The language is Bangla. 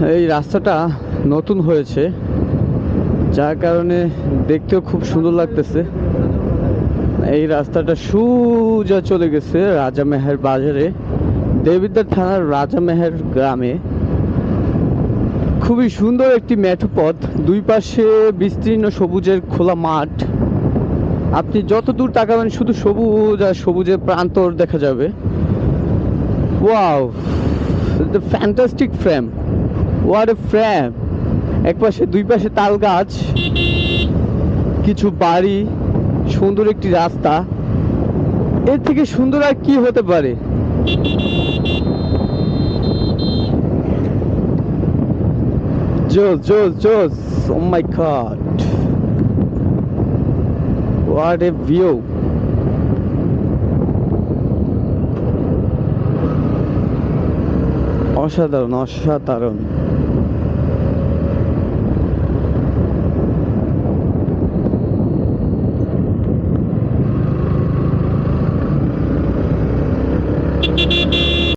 এই রাস্তাটা নতুন হয়েছে, যার কারণে দেখতেও খুব সুন্দর লাগতেছে। এই রাস্তাটা সোজা চলে গেছে রাজামেহের বাজারে, দেবিদ্বার থানার রাজামেহের গ্রামে। খুবই সুন্দর একটি মেঠো পথ, দুই পাশে বিস্তীর্ণ সবুজের খোলা মাঠ। আপনি যত দূর তাকাবেন শুধু সবুজ আর সবুজের প্রান্তর দেখা যাবে। Wow, the fantastic frame, what A frame! এক পাশে দুই পাশে তাল গাছ, কিছু বাড়ি, সুন্দর একটি রাস্তা। এর থেকে সুন্দর আর কি হতে পারে? জোস জোস জোস, ও মাই গড, হোয়াট এ ভিউ! অসাধারণ অসাধারণ।